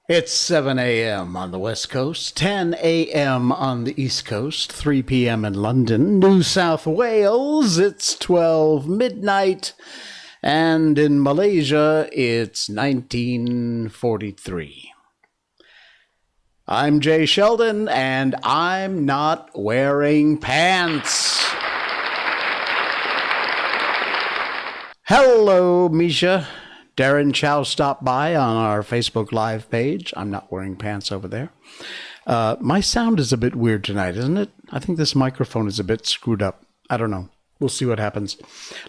It's 7 a.m. on the West Coast, 10 a.m. on the East Coast, 3 p.m. in London, New South Wales, it's 12 midnight, and in Malaysia, it's 1943. I'm Jay Sheldon, and I'm not wearing pants. Hello, Misha. Darren Chow stopped by on our Facebook Live page. I'm not wearing pants over there. My sound is a bit weird tonight, isn't it? I think this microphone is a bit screwed up. I don't know. We'll see what happens.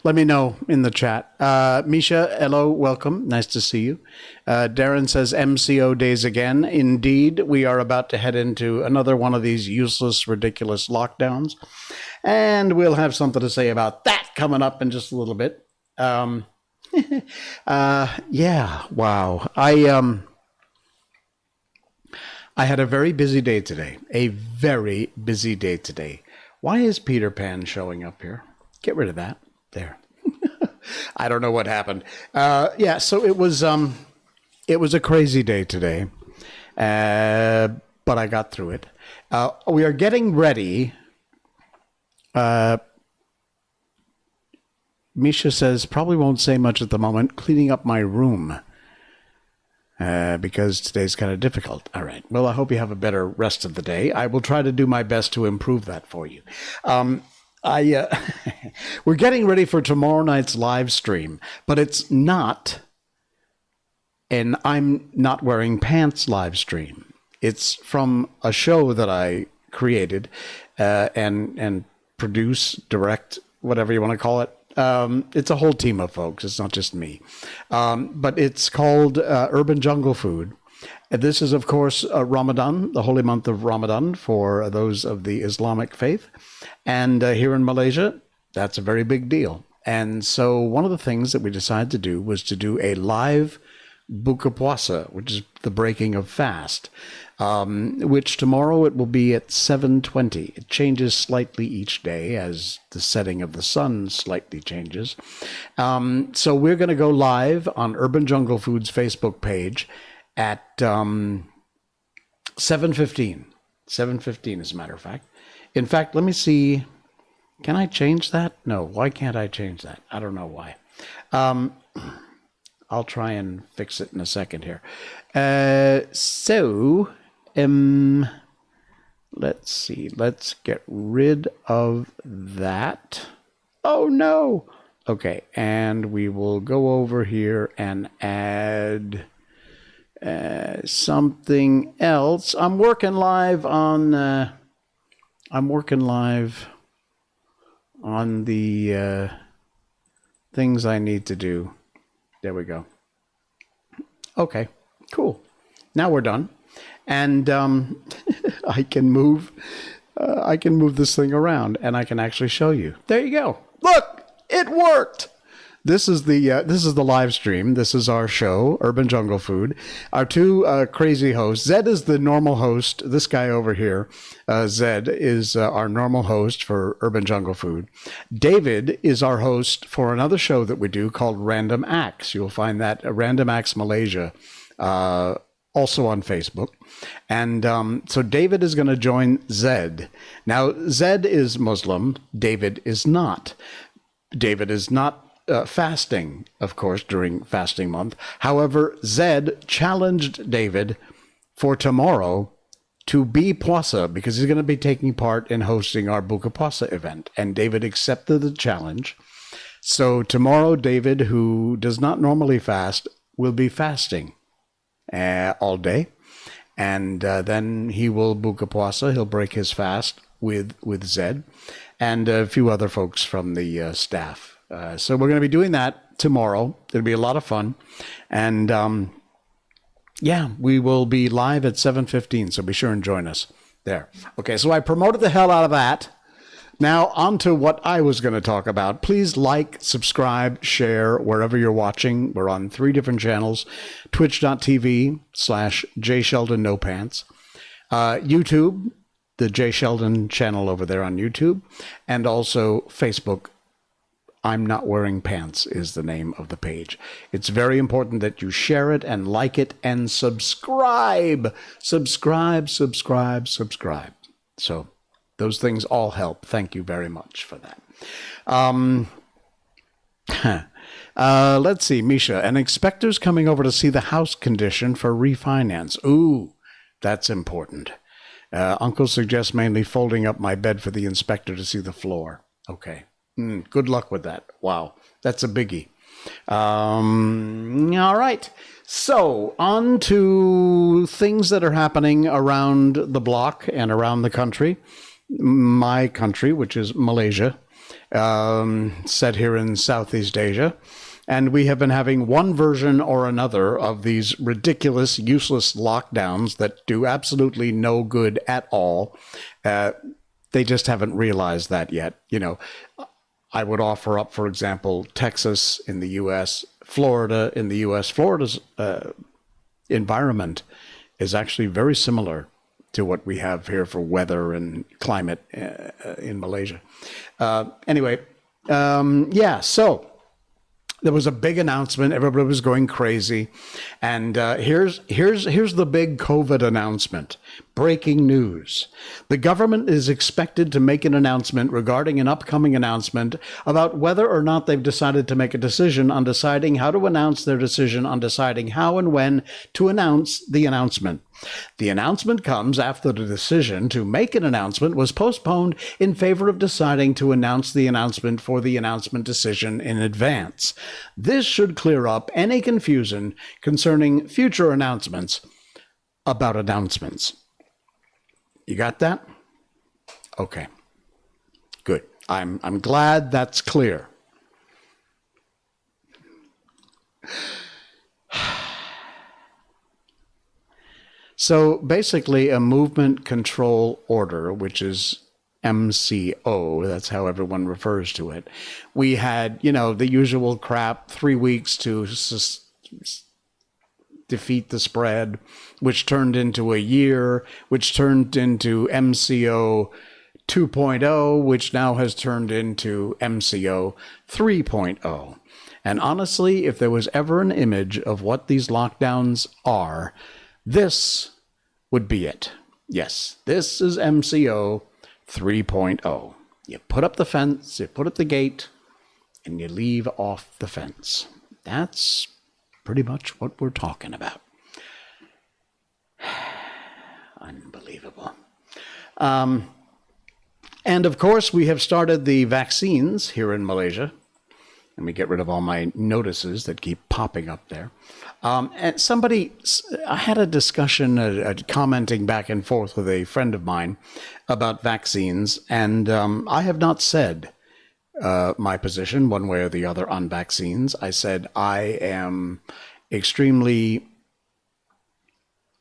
Let me know in the chat. Misha, hello, welcome. Nice to see you. Darren says MCO days again. Indeed, we are about to head into another one of these useless, ridiculous lockdowns. And we'll have something to say about that coming up in just a little bit. Yeah, wow. I had a very busy day today. A very busy day today. Why is Peter Pan showing up here? Get rid of that. There. I don't know what happened. Yeah, so it was a crazy day today. But I got through it. We are getting ready. Misha says, probably won't say much at the moment, cleaning up my room because today's kind of difficult. All right. Well, I hope you have a better rest of the day. I will try to do my best to improve that for you. We're getting ready for tomorrow night's live stream, but it's not an I'm not wearing pants live stream. It's from a show that I created and produce, direct, whatever you want to call it. It's a whole team of folks. It's not just me. But it's called Urban Jungle Food. And this is, of course, Ramadan, the holy month of Ramadan for those of the Islamic faith. And here in Malaysia, that's a very big deal. And so one of the things that we decided to do was to do a live buka puasa, which is the breaking of fast, which tomorrow it will be at 7:20. It changes slightly each day as the setting of the sun slightly changes. So we're going to go live on Urban Jungle Food's Facebook page at 7:15. 7:15, as a matter of fact. In fact, let me see. Can I change that? No. Why can't I change that? I don't know why. I'll try and fix it in a second here. Let's see. Let's get rid of that. Oh, no. Okay, and we will go over here and add something else. I'm working live on the things I need to do. There we go. Okay, cool. Now we're done. And I can move this thing around and I can actually show you. There you go. Look, it worked. This is the live stream. This is our show, Urban Jungle Food. Our two crazy hosts. Zed is the normal host. This guy over here, Zed, is our normal host for Urban Jungle Food. David is our host for another show that we do called Random Acts. You'll find that at Random Acts Malaysia, also on Facebook. And so David is going to join Zed. Now, Zed is Muslim. David is not. David is not fasting, of course, during fasting month. However, Zed challenged David for tomorrow to be puasa because he's going to be taking part in hosting our Buka Puasa event. And David accepted the challenge. So tomorrow, David, who does not normally fast, will be fasting all day. And then he will Buka Puasa. He'll break his fast with Zed and a few other folks from the staff. So we're going to be doing that tomorrow. It'll be a lot of fun. And yeah, we will be live at 7:15. So be sure and join us there. Okay, so I promoted the hell out of that. Now on to what I was going to talk about. Please like, subscribe, share wherever you're watching. We're on 3 different channels. Twitch.tv/JSheldonNoPants. YouTube, the Jay Sheldon channel over there on YouTube. And also Facebook. I'm Not Wearing Pants is the name of the page. It's very important that you share it and like it and subscribe. Subscribe. So those things all help. Thank you very much for that. Let's see, Misha. An inspector's coming over to see the house condition for refinance. Ooh, that's important. Uncle suggests mainly folding up my bed for the inspector to see the floor. Okay. Good luck with that. Wow. That's a biggie. All right. So on to things that are happening around the block and around the country. My country, which is Malaysia, set here in Southeast Asia. And we have been having one version or another of these ridiculous, useless lockdowns that do absolutely no good at all. They just haven't realized that yet. You know, I would offer up, for example, Texas in the U.S., Florida in the U.S. Florida's environment is actually very similar to what we have here for weather and climate in Malaysia. Anyway, so there was a big announcement. Everybody was going crazy. And here's the big COVID announcement. Breaking news. The government is expected to make an announcement regarding an upcoming announcement about whether or not they've decided to make a decision on deciding how to announce their decision on deciding how and when to announce the announcement. The announcement comes after the decision to make an announcement was postponed in favor of deciding to announce the announcement for the announcement decision in advance. This should clear up any confusion concerning future announcements about announcements. You got that? Okay. Good. I'm glad that's clear. So basically a movement control order, which is MCO, that's how everyone refers to it. We had, the usual crap, 3 weeks to defeat the spread, which turned into a year, which turned into MCO 2.0, which now has turned into MCO 3.0. And honestly, if there was ever an image of what these lockdowns are, this would be it. Yes, this is MCO 3.0. You put up the fence, you put up the gate, and you leave off the fence. That's pretty much what we're talking about. Unbelievable. And of course, we have started the vaccines here in Malaysia. Let me get rid of all my notices that keep popping up there. And I had a discussion, commenting back and forth with a friend of mine about vaccines, and I have not said my position one way or the other on vaccines. I said I am extremely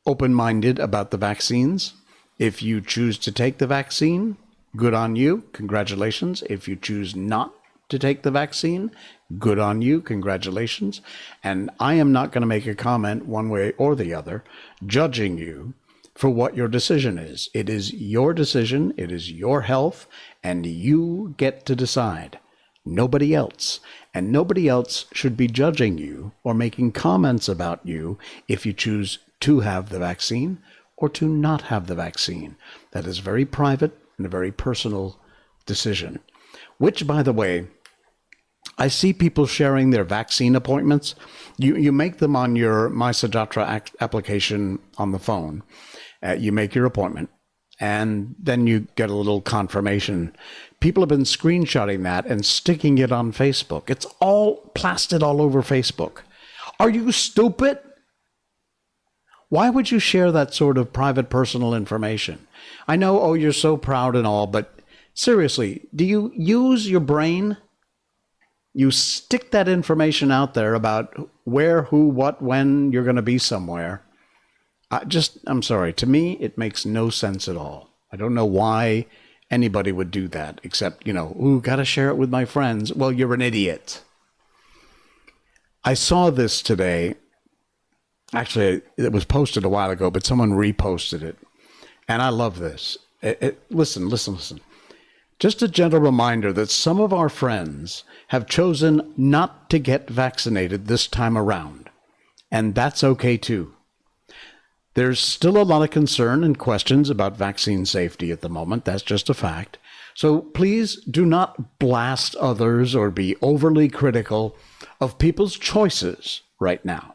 open-minded about the vaccines. If you choose to take the vaccine, good on you, congratulations. If you choose not to take the vaccine, good on you, congratulations. And I am not going to make a comment one way or the other, judging you for what your decision is. It is your decision, it is your health, and you get to decide. Nobody else. And nobody else should be judging you or making comments about you if you choose to have the vaccine or to not have the vaccine. That is very private and a very personal decision. Which, by the way, I see people sharing their vaccine appointments. You make them on your My Sajatra application on the phone. You make your appointment, and then you get a little confirmation. People have been screenshotting that and sticking it on Facebook. It's all plastered all over Facebook. Are you stupid? Why would you share that sort of private, personal information? I know, you're so proud and all, but seriously, do you use your brain? You stick that information out there about where, who, what, when you're going to be somewhere. I'm sorry. To me, it makes no sense at all. I don't know why anybody would do that, except, got to share it with my friends. Well, you're an idiot. I saw this today. Actually, it was posted a while ago, but someone reposted it. And I love this. Listen. Just a gentle reminder that some of our friends have chosen not to get vaccinated this time around, and that's okay too. There's still a lot of concern and questions about vaccine safety at the moment. That's just a fact. So please do not blast others or be overly critical of people's choices right now.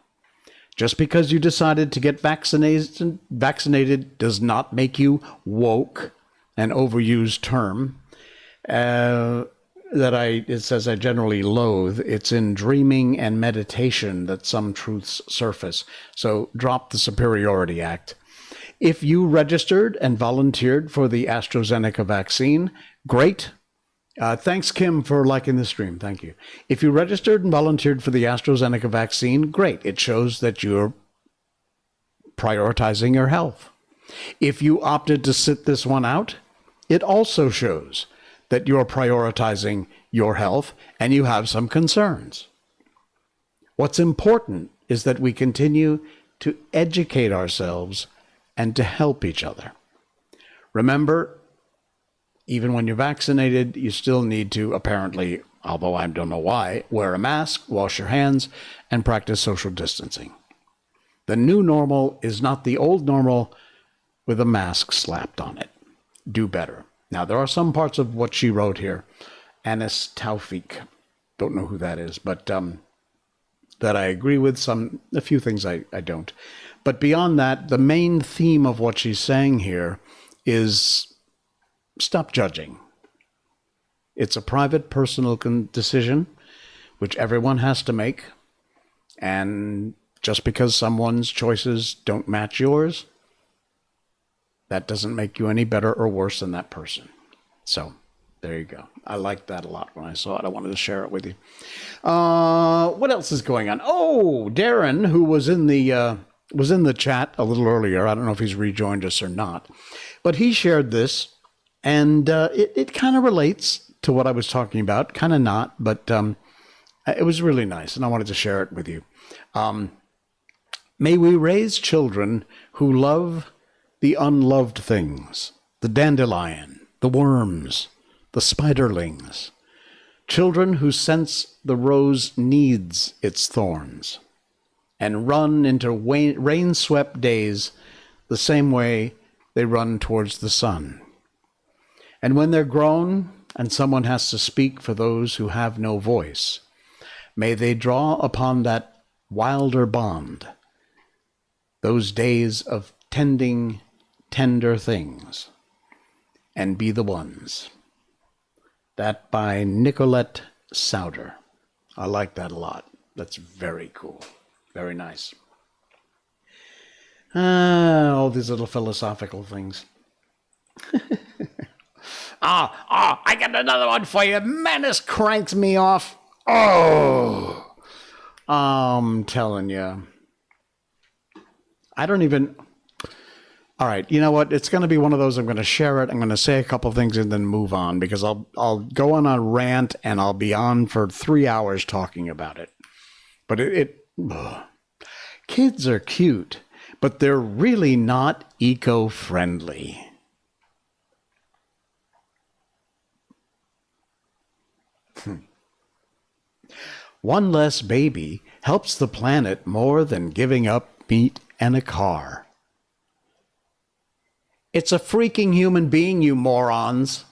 Just because you decided to get vaccinated does not make you woke, an overused term. It says I generally loathe. It's in dreaming and meditation that some truths surface. So drop the Superiority Act. If you registered and volunteered for the AstraZeneca vaccine, great. Thanks, Kim, for liking the stream. Thank you. If you registered and volunteered for the AstraZeneca vaccine, great. It shows that you're prioritizing your health. If you opted to sit this one out, it also shows that you're prioritizing your health and you have some concerns. What's important is that we continue to educate ourselves and to help each other. Remember, even when you're vaccinated, you still need to, apparently, although I don't know why, wear a mask, wash your hands, and practice social distancing. The new normal is not the old normal with a mask slapped on it. Do better. Now, there are some parts of what she wrote here. Anis Taufik, don't know who that is, but that I agree with. A few things I don't. But beyond that, the main theme of what she's saying here is stop judging. It's a private, personal decision, which everyone has to make. And just because someone's choices don't match yours, that doesn't make you any better or worse than that person. So there you go. I liked that a lot when I saw it. I wanted to share it with you. What else is going on? Oh, Darren, who was in the chat a little earlier. I don't know if he's rejoined us or not, but he shared this, and it kind of relates to what I was talking about. Kind of not, but it was really nice, and I wanted to share it with you. May we raise children who love the unloved things, the dandelion, the worms, the spiderlings, children who sense the rose needs its thorns, and run into rain-swept days the same way they run towards the sun. And when they're grown and someone has to speak for those who have no voice, may they draw upon that wilder bond, those days of tending tender things, and be the ones. That by Nicolette Souder. I like that a lot. That's very cool. Very nice. All these little philosophical things. I got another one for you. Man, this cranks me off. Oh, I'm telling you. I don't even... All right, you know what? It's going to be one of those, I'm going to share it, I'm going to say a couple things and then move on, because I'll go on a rant and I'll be on for 3 hours talking about it. But kids are cute, but they're really not eco-friendly. One less baby helps the planet more than giving up meat and a car. It's a freaking human being, you morons.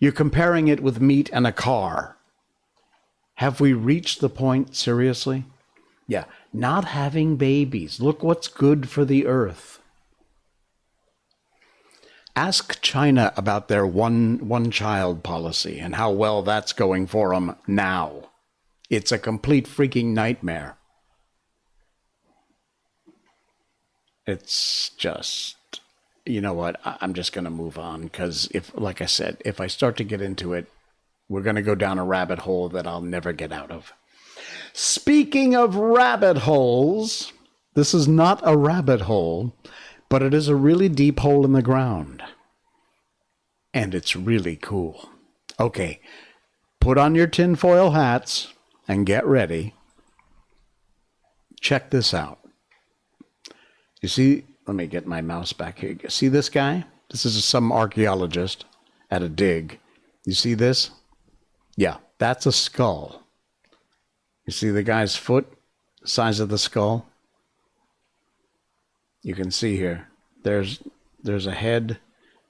You're comparing it with meat and a car. Have we reached the point, seriously? Yeah, not having babies. Look what's good for the earth. Ask China about their one-child policy and how well that's going for them now. It's a complete freaking nightmare. It's just... You know what? I'm just going to move on, because like I said, if I start to get into it, we're going to go down a rabbit hole that I'll never get out of. Speaking of rabbit holes, this is not a rabbit hole, but it is a really deep hole in the ground. And it's really cool. Okay, put on your tinfoil hats and get ready. Check this out. You see... Let me get my mouse back here. See this guy? This is some archaeologist at a dig. You see this? Yeah, that's a skull. You see the guy's foot, the size of the skull? You can see here. There's a head.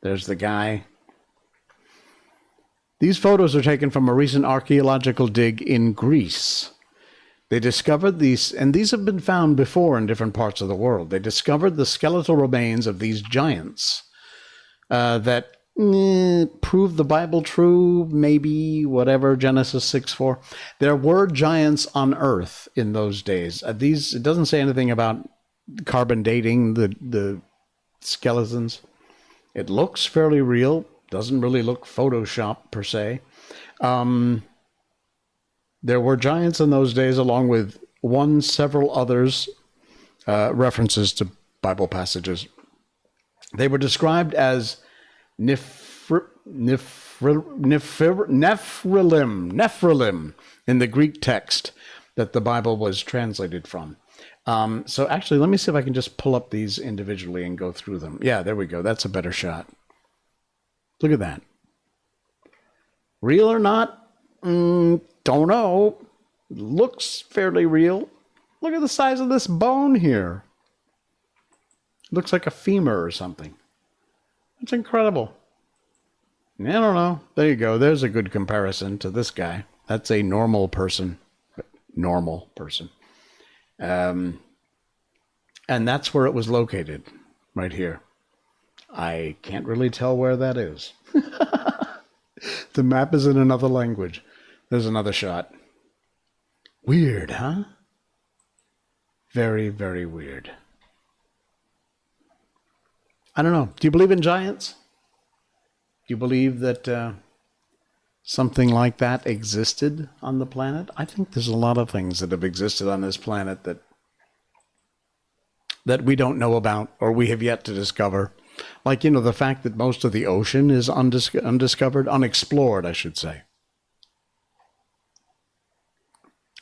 There's the guy. These photos are taken from a recent archaeological dig in Greece. They discovered these, and these have been found before in different parts of the world. They discovered the skeletal remains of these giants that prove the Bible true, maybe, whatever, Genesis 6:4. There were giants on Earth in those days. It doesn't say anything about carbon dating the skeletons. It looks fairly real. Doesn't really look Photoshop per se. There were giants in those days, along with several others, references to Bible passages. They were described as Nephilim in the Greek text that the Bible was translated from. So actually, let me see if I can just pull up these individually and go through them. Yeah, there we go. That's a better shot. Look at that. Real or not? Don't know. Looks fairly real. Look at the size of this bone here. Looks like a femur or something. It's incredible. I don't know. There you go. There's a good comparison to this guy. That's a normal person. Normal person. And that's where it was located. Right here. I can't really tell where that is. The map is in another language. There's another shot. Weird, huh? Very, very weird. I don't know. Do you believe in giants? Do you believe that something like that existed on the planet? I think there's a lot of things that have existed on this planet that we don't know about or we have yet to discover. Like, the fact that most of the ocean is undiscovered, unexplored, I should say.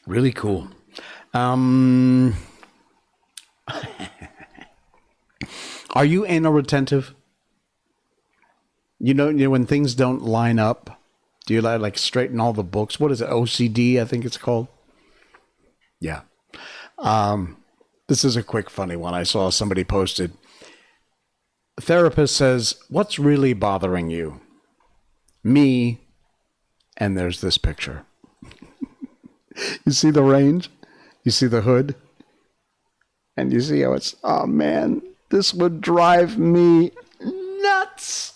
Really cool. Are you anal retentive? You know, when things don't line up, do you like straighten all the books? What is it? OCD, I think it's called. Yeah. This is a quick, funny one. I saw somebody posted. A therapist says, "What's really bothering you?" Me. And there's this picture. You see the range? You see the hood? And you see how it's, oh man, this would drive me nuts.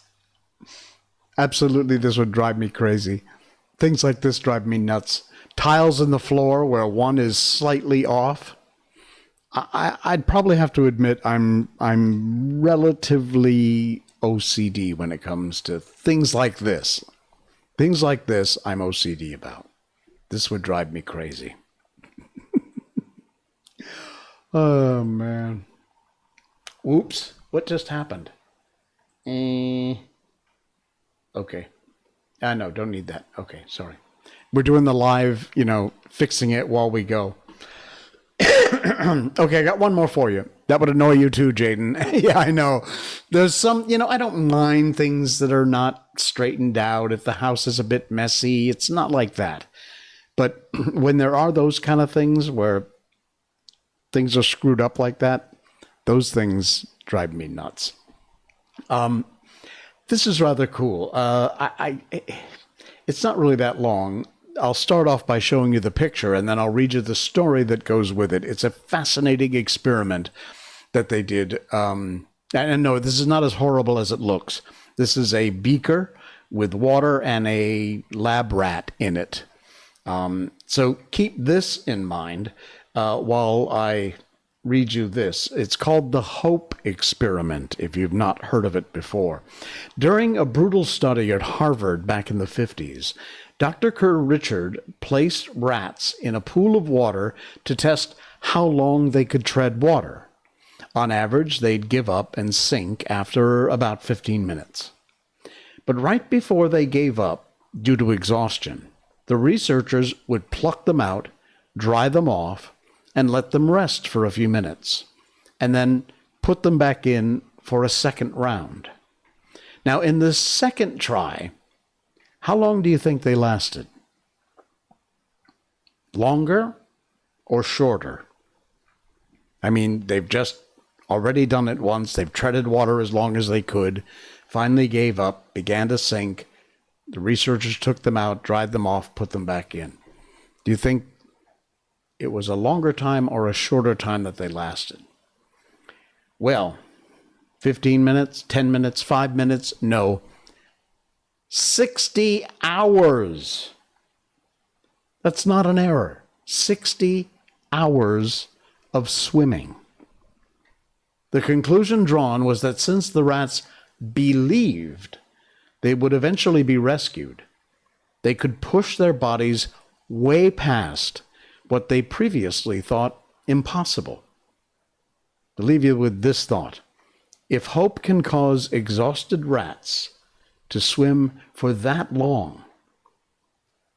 Absolutely, this would drive me crazy. Things like this drive me nuts. Tiles in the floor where one is slightly off. I'd probably have to admit I'm relatively OCD when it comes to things like this. Things like this I'm OCD about. This would drive me crazy. Oh, man. Oops. What just happened? Okay. No, don't need that. Okay, sorry. We're doing the live, fixing it while we go. Okay, I got one more for you. That would annoy you too, Jaden. Yeah, I know. There's some, I don't mind things that are not straightened out. If the house is a bit messy, it's not like that. But when there are those kind of things where things are screwed up like that, those things drive me nuts. This is rather cool. It's not really that long. I'll start off by showing you the picture, and then I'll read you the story that goes with it. It's a fascinating experiment that they did. And no, this is not as horrible as it looks. This is a beaker with water and a lab rat in it. So keep this in mind while I read you this. It's called the Hope Experiment, if you've not heard of it before. During a brutal study at Harvard back in the 50s, Dr. Kerr Richard placed rats in a pool of water to test how long they could tread water. On average, they'd give up and sink after about 15 minutes. But right before they gave up, due to exhaustion, the researchers would pluck them out, dry them off, and let them rest for a few minutes, and then put them back in for a second round. Now, in the second try, How long do you think they lasted? Longer or shorter? I mean, they've just already done it once. They've treaded water as long as they could, finally gave up, began to sink. The researchers took them out, dried them off, put them back in. Do you think it was a longer time or a shorter time that they lasted? Well, 15 minutes, 10 minutes, 5 minutes? No. 60 hours. That's not an error. 60 hours of swimming. The conclusion drawn was that since the rats believed they would eventually be rescued, they could push their bodies way past what they previously thought impossible. To leave you with this thought: if hope can cause exhausted rats to swim for that long,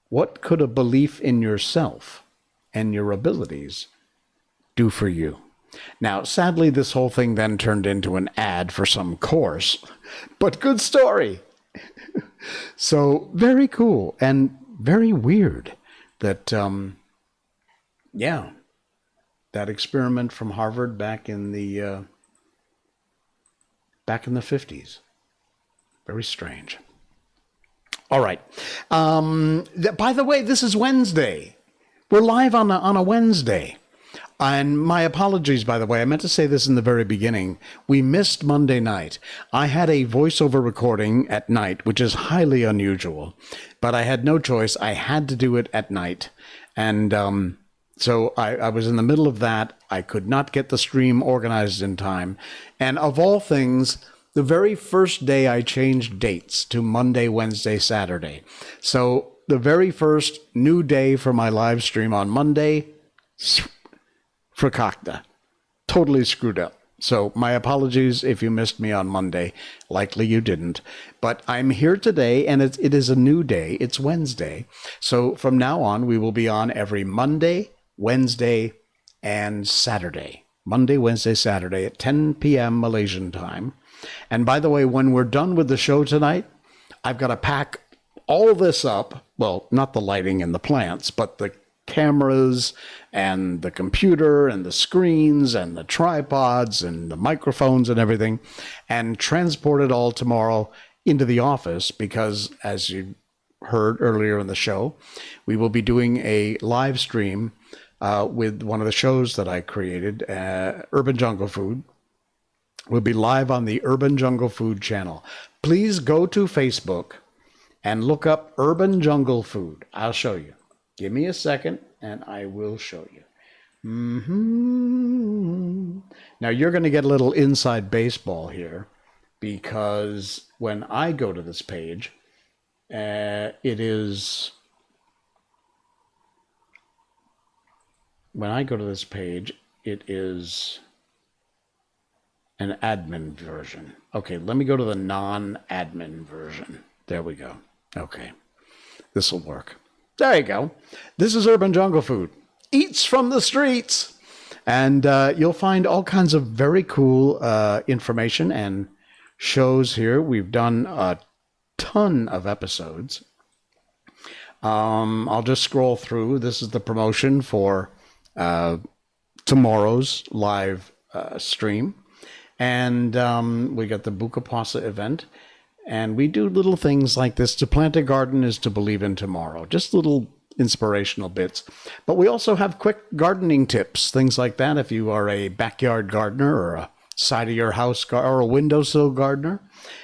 what could a belief in yourself and your abilities do for you? Now, sadly, this whole thing then turned into an ad for some course, but good story. So very cool and very weird that, that experiment from Harvard back in the 50s. Very strange. All right. By the way, this is Wednesday. We're live on a Wednesday. And my apologies, by the way. I meant to say this in the very beginning. We missed Monday night. I had a voiceover recording at night, which is highly unusual. But I had no choice. I had to do it at night. And so I was in the middle of that. I could not get the stream organized in time. And of all things, the very first day I changed dates to Monday, Wednesday, Saturday. So the very first new day for my live stream on Monday, fracacta. Totally screwed up. So my apologies if you missed me on Monday. Likely you didn't. But I'm here today, and it is a new day. It's Wednesday. So from now on, we will be on every Monday, Wednesday, and Saturday. Monday, Wednesday, Saturday at 10 p.m. Malaysian time. And by the way, when we're done with the show tonight, I've got to pack all this up. Well, not the lighting and the plants, but the cameras and the computer and the screens and the tripods and the microphones and everything, and transport it all tomorrow into the office because, as you heard earlier in the show, we will be doing a live stream with one of the shows that I created, Urban Jungle Food. We'll be live on the Urban Jungle Food channel. Please go to Facebook and look up Urban Jungle Food. I'll show you. Give me a second, and I will show you. Now, you're going to get a little inside baseball here, because when I go to this page, it is... When I go to this page, it is an admin version. Okay, let me go to the non-admin version. There we go. Okay, this will work. There you go. This is Urban Jungle Food. Eats from the streets. And you'll find all kinds of very cool information and shows here. We've done a ton of episodes. I'll just scroll through. This is the promotion for tomorrow's live stream. And we got the Buka Pasa event. And we do little things like this. To plant a garden is to believe in tomorrow. Just little inspirational bits. But we also have quick gardening tips, things like that. If you are a backyard gardener or a side of your house or a windowsill gardener.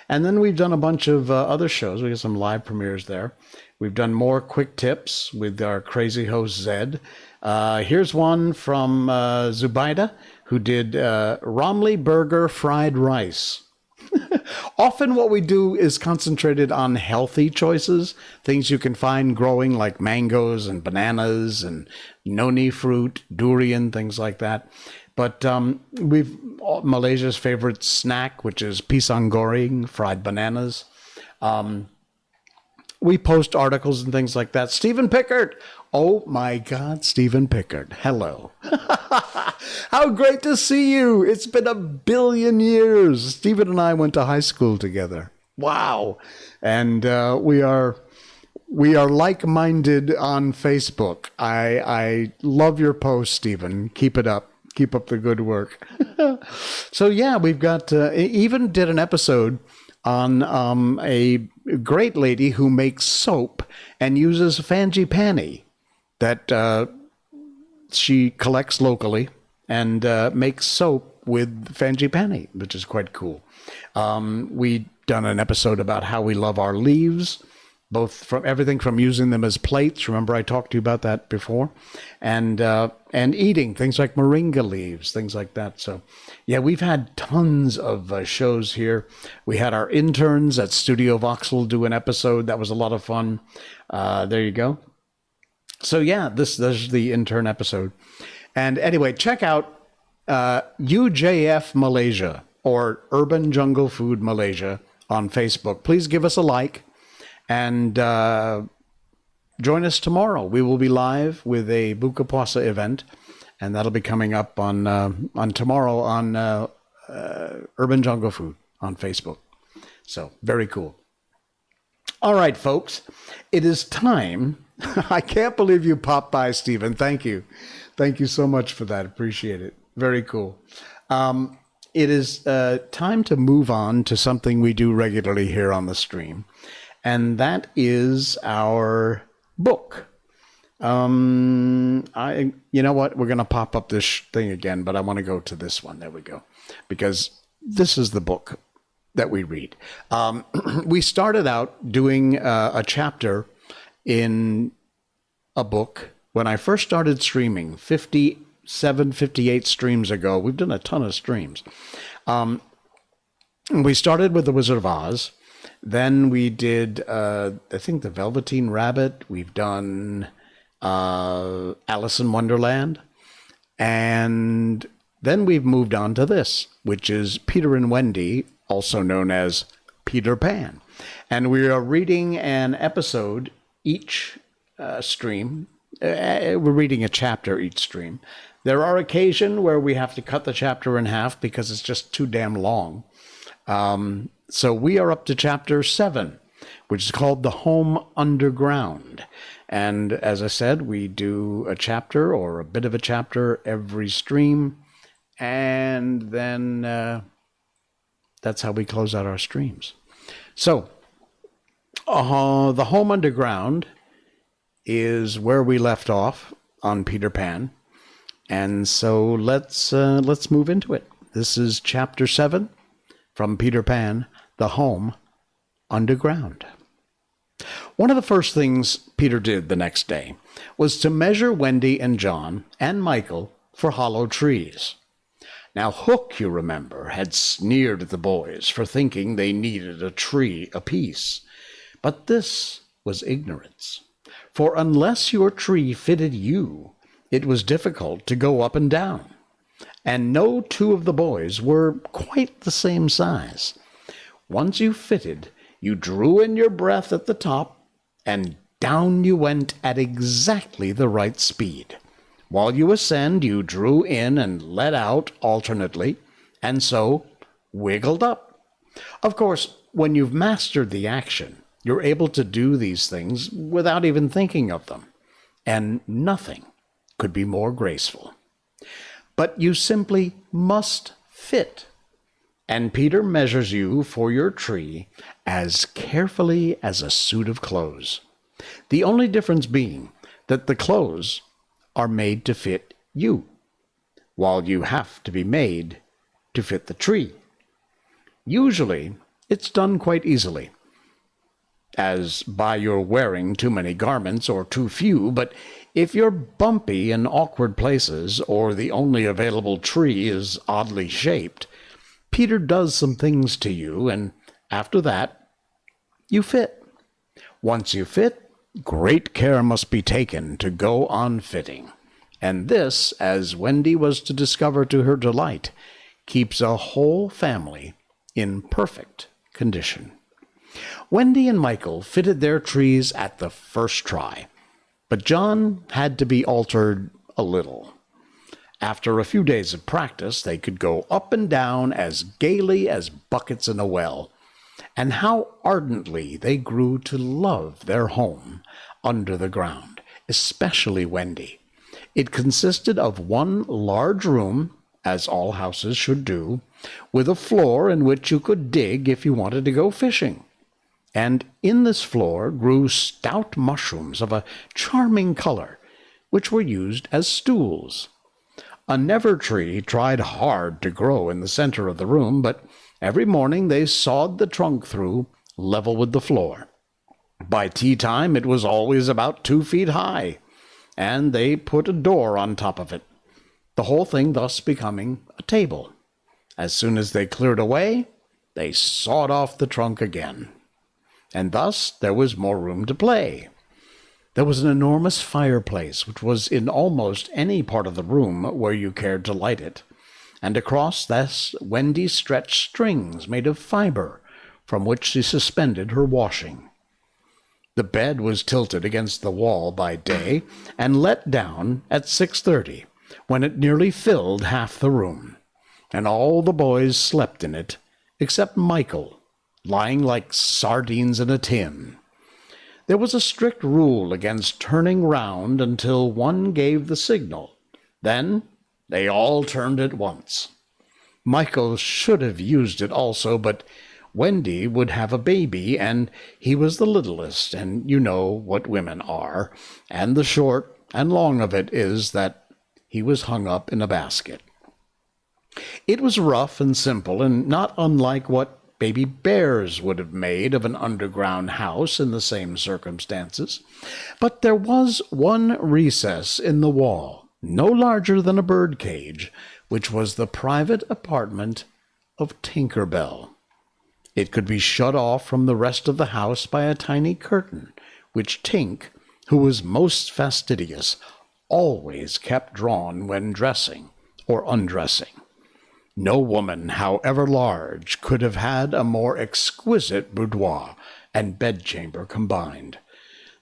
And then we've done a bunch of other shows. We got some live premieres there. We've done more quick tips with our crazy host, Zed. Here's one from Zubaida, who did Romley burger fried rice. Often what we do is concentrated on healthy choices, things you can find growing like mangoes and bananas and noni fruit, durian, things like that. But we've Malaysia's favorite snack, which is pisang goreng, fried bananas. We post articles and things like that. Stephen Pickard. Oh my God, Stephen Pickard. Hello. How great to see you. It's been 1 billion years. Stephen and I went to high school together. Wow. And we are We are like-minded on Facebook. I love your post, Stephen. Keep it up. Keep up the good work. So yeah, we've got even did an episode on a great lady who makes soap and uses frangipani that she collects locally and makes soap with frangipani, which is quite cool. We done an episode about how we love our leaves, both from everything from using them as plates. Remember, I talked to you about that before, and eating things like moringa leaves, things like that. So, yeah, we've had tons of shows here. We had our interns at Studio Voxel do an episode that was a lot of fun. There you go. So yeah, this is the intern episode. And anyway, check out UJF Malaysia or Urban Jungle Food Malaysia on Facebook. Please give us a like. And join us tomorrow. We will be live with a Buka Puasa event, and that'll be coming up on tomorrow on Urban Jungle Food on Facebook. So, very cool. All right, folks, it is time. I can't believe you popped by, Stephen. Thank you. Thank you so much for that. Appreciate it. Very cool. It is time to move on to something we do regularly here on the stream. And that is our book. You know what? We're going to pop up this thing again, but I want to go to this one. There we go. Because this is the book that we read. We started out doing a chapter in a book when I first started streaming 57, 58 streams ago. We've done a ton of streams. We started with The Wizard of Oz. Then we did, I think, The Velveteen Rabbit. We've done Alice in Wonderland. And then we've moved on to this, which is Peter and Wendy, also known as Peter Pan. And we are reading an episode each stream. We're reading a chapter each stream. There are occasions where we have to cut the chapter in half because it's just too damn long. So we are up to chapter 7, which is called The Home Underground. And as I said, we do a chapter or a bit of a chapter every stream. And then that's how we close out our streams. So The Home Underground is where we left off on Peter Pan. And so let's move into it. This is chapter 7 from Peter Pan, The Home Underground. One of the first things Peter did the next day was to measure Wendy and John and Michael for hollow trees. Now Hook, you remember, had sneered at the boys for thinking they needed a tree apiece. But this was ignorance. For unless your tree fitted you, it was difficult to go up and down. And no two of the boys were quite the same size. Once you fitted, you drew in your breath at the top, and down you went at exactly the right speed. While you ascend, you drew in and let out alternately, and so wiggled up. Of course, when you've mastered the action, you're able to do these things without even thinking of them, and nothing could be more graceful. But you simply must fit. And Peter measures you for your tree as carefully as a suit of clothes. The only difference being that the clothes are made to fit you, while you have to be made to fit the tree. Usually, it's done quite easily, as by your wearing too many garments or too few, but if you're bumpy in awkward places, or the only available tree is oddly shaped, Peter does some things to you, and after that, you fit. Once you fit, great care must be taken to go on fitting. And this, as Wendy was to discover to her delight, keeps a whole family in perfect condition. Wendy and Michael fitted their trees at the first try, but John had to be altered a little. After a few days of practice, they could go up and down as gaily as buckets in a well. and how ardently they grew to love their home under the ground, especially Wendy. It consisted of one large room, as all houses should do, with a floor in which you could dig if you wanted to go fishing. And in this floor grew stout mushrooms of a charming color, which were used as stools. A never-tree tried hard to grow in the center of the room, but every morning they sawed the trunk through, level with the floor. By tea-time it was always about 2 feet high, and they put a door on top of it, the whole thing thus becoming a table. As soon as they cleared away, they sawed off the trunk again. And thus there was more room to play. There was an enormous fireplace, which was in almost any part of the room where you cared to light it, and across this Wendy stretched strings made of fiber, from which she suspended her washing. The bed was tilted against the wall by day, and let down at 6:30, when it nearly filled half the room, and all the boys slept in it, except Michael, lying like sardines in a tin. There was a strict rule against turning round until one gave the signal. Then they all turned at once. Michael should have used it also, but Wendy would have a baby, and he was the littlest, and you know what women are, and the short and long of it is that he was hung up in a basket. It was rough and simple, and not unlike what baby bears would have made of an underground house in the same circumstances. But there was one recess in the wall, no larger than a bird cage, which was the private apartment of Tinker Bell. It could be shut off from the rest of the house by a tiny curtain, which Tink, who was most fastidious, always kept drawn when dressing or undressing. No woman, however large, could have had a more exquisite boudoir and bedchamber combined.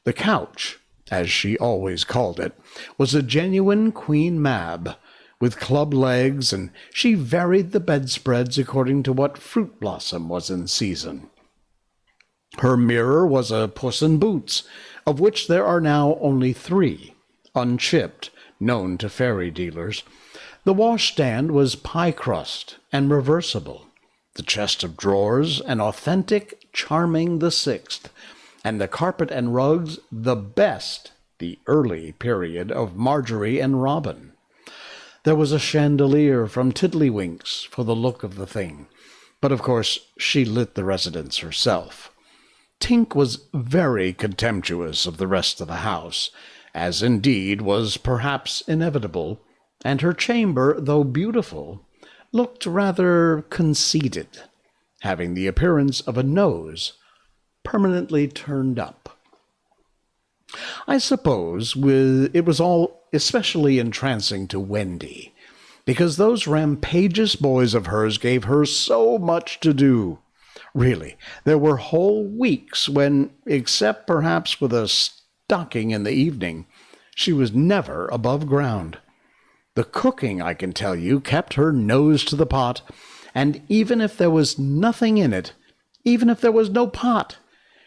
The couch, as she always called it, was a genuine Queen Mab, with club legs, and she varied the bedspreads according to what fruit blossom was in season. Her mirror was a Puss in Boots, of which there are now only 3, unchipped, known to fairy dealers. The washstand was pie crust and reversible, the chest of drawers an authentic Charming the Sixth, and the carpet and rugs the best, the early period of Marjorie and Robin. There was a chandelier from Tiddlywinks for the look of the thing, but of course she lit the residence herself. Tink was very contemptuous of the rest of the house, as indeed was perhaps inevitable, and her chamber, though beautiful, looked rather conceited, having the appearance of a nose permanently turned up. I suppose it was all especially entrancing to Wendy, because those rampageous boys of hers gave her so much to do. Really, there were whole weeks when, except perhaps with a stocking in the evening, she was never above ground. The cooking, I can tell you, kept her nose to the pot, and even if there was nothing in it, even if there was no pot,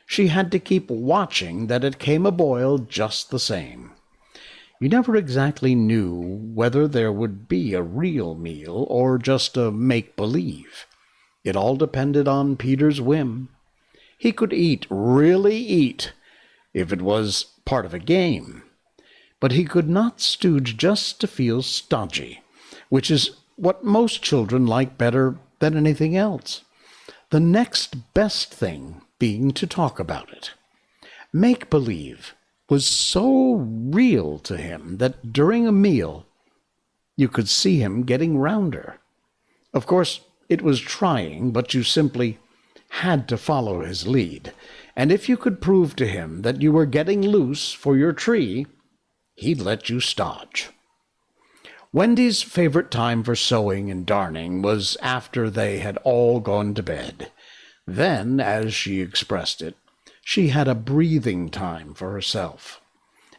she had to keep watching that it came a-boil just the same. You never exactly knew whether there would be a real meal or just a make-believe. It all depended on Peter's whim. He could eat, really eat, if it was part of a game. But he could not stooge just to feel stodgy, which is what most children like better than anything else. The next best thing being to talk about it. Make-believe was so real to him that during a meal you could see him getting rounder. Of course, it was trying, but you simply had to follow his lead, and if you could prove to him that you were getting loose for your tree, he'd let you stodge. Wendy's favorite time for sewing and darning was after they had all gone to bed. Then, as she expressed it, she had a breathing time for herself,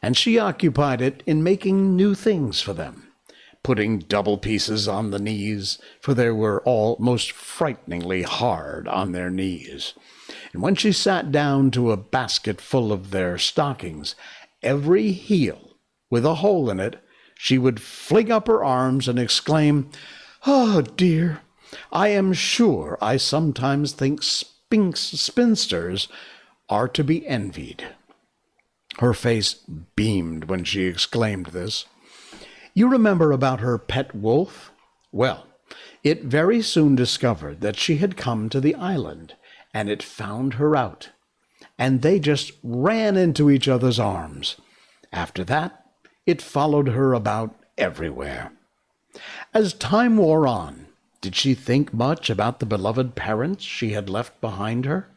and she occupied it in making new things for them, putting double pieces on the knees, for they were all most frighteningly hard on their knees. And when she sat down to a basket full of their stockings, every heel with a hole in it, she would fling up her arms and exclaim, "Oh, dear, I am sure I sometimes think spinsters are to be envied." Her face beamed when she exclaimed this. You remember about her pet wolf? Well, it very soon discovered that she had come to the island, and it found her out, and they just ran into each other's arms. After that, it followed her about everywhere. As time wore on, did she think much about the beloved parents she had left behind her?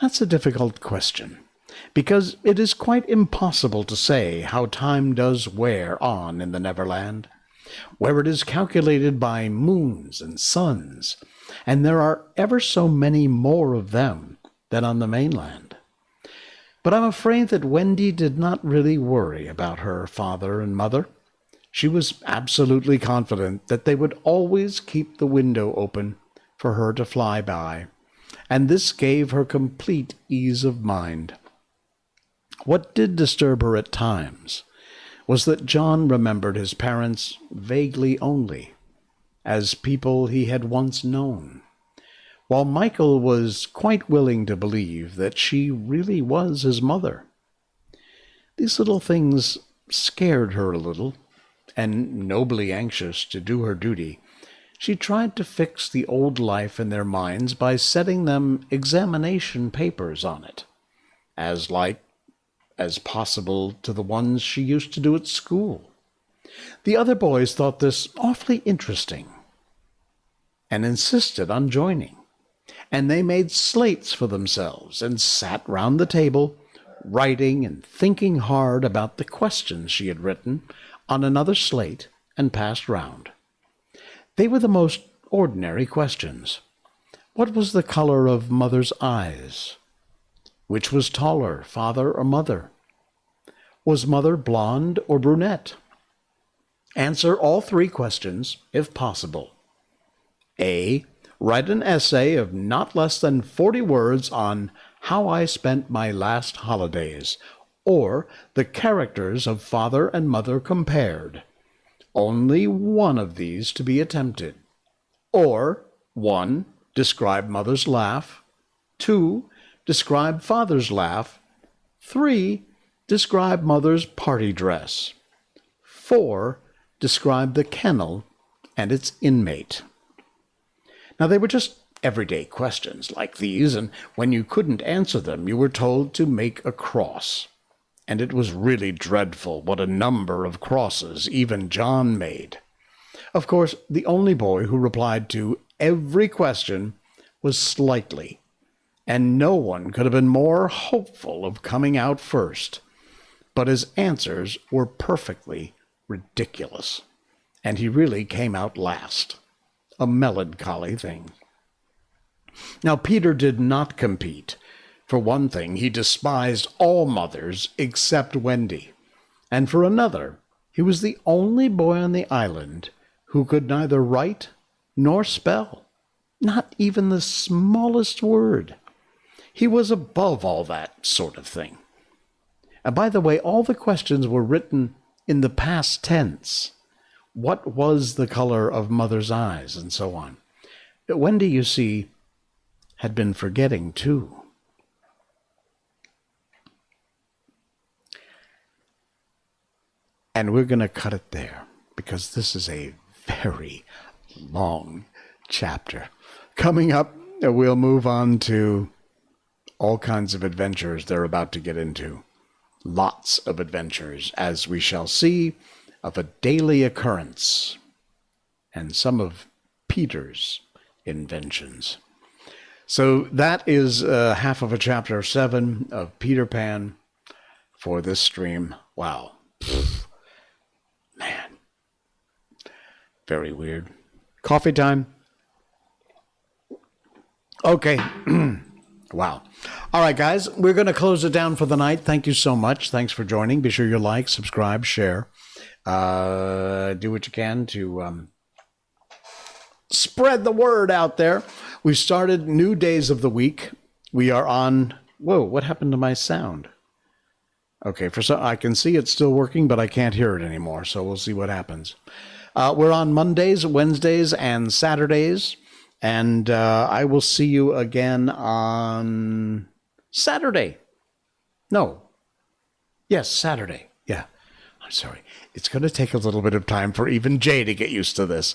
That's a difficult question, because it is quite impossible to say how time does wear on in the Neverland, where it is calculated by moons and suns, and there are ever so many more of them than on the mainland. But I'm afraid that Wendy did not really worry about her father and mother. She was absolutely confident that they would always keep the window open for her to fly by, and this gave her complete ease of mind. What did disturb her at times was that John remembered his parents vaguely only, as people he had once known, while Michael was quite willing to believe that she really was his mother. These little things scared her a little, and nobly anxious to do her duty, she tried to fix the old life in their minds by setting them examination papers on it, as like as possible to the ones she used to do at school. The other boys thought this awfully interesting and insisted on joining, and they made slates for themselves and sat round the table, writing and thinking hard about the questions she had written on another slate and passed round. They were the most ordinary questions. What was the color of Mother's eyes? Which was taller, father or mother? Was Mother blonde or brunette? Answer all three questions, if possible. A. Write an essay of not less than 40 words on how I spent my last holidays, or the characters of father and mother compared. Only one of these to be attempted. Or 1. Describe mother's laugh. 2. Describe father's laugh. 3. Describe mother's party dress. 4. Describe the kennel and its inmate. Now, they were just everyday questions like these, and when you couldn't answer them, you were told to make a cross. And it was really dreadful what a number of crosses even John made. Of course, the only boy who replied to every question was Slightly, and no one could have been more hopeful of coming out first. But his answers were perfectly ridiculous, and he really came out last. A melancholy thing. Now, Peter did not compete. For one thing, he despised all mothers except Wendy, and for another, he was the only boy on the island who could neither write nor spell, not even the smallest word. He was above all that sort of thing. And by the way, all the questions were written in the past tense. What was the color of Mother's eyes, and so on. Wendy, you see, had been forgetting too. And we're going to cut it there, because this is a very long chapter. Coming up, we'll move on to all kinds of adventures they're about to get into. Lots of adventures, as we shall see, of a daily occurrence, and some of Peter's inventions. So that is half of a chapter 7 of Peter Pan for this stream. Wow. Man. Very weird. Coffee time. Okay. Wow. All right, guys, we're going to close it down for the night. Thank you so much. Thanks for joining. Be sure you like, subscribe, share. Do what you can to spread the word out there. We've started new days of the week. We are on... Whoa, what happened to my sound? Okay, I can see it's still working, but I can't hear it anymore, so we'll see what happens. We're on Mondays, Wednesdays, and Saturdays, and I will see you again on Saturday. No. Yes, Saturday. Yeah. I'm sorry. It's going to take a little bit of time for even Jay to get used to this.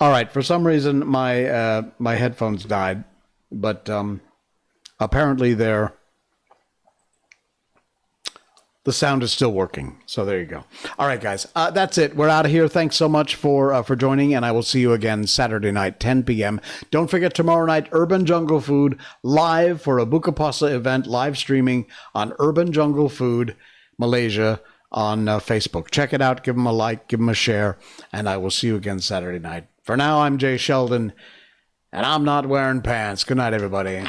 All right. For some reason, my headphones died, but apparently the sound is still working. So there you go. All right, guys. That's it. We're out of here. Thanks so much for joining, and I will see you again Saturday night, 10 p.m. Don't forget tomorrow night, Urban Jungle Food live for a Buka Pasa event, live streaming on Urban Jungle Food Malaysia on Facebook. Check it out. Give them a like. Give them a share. And I will see you again Saturday night. For now, I'm Jay Sheldon, and I'm not wearing pants. Good night, everybody.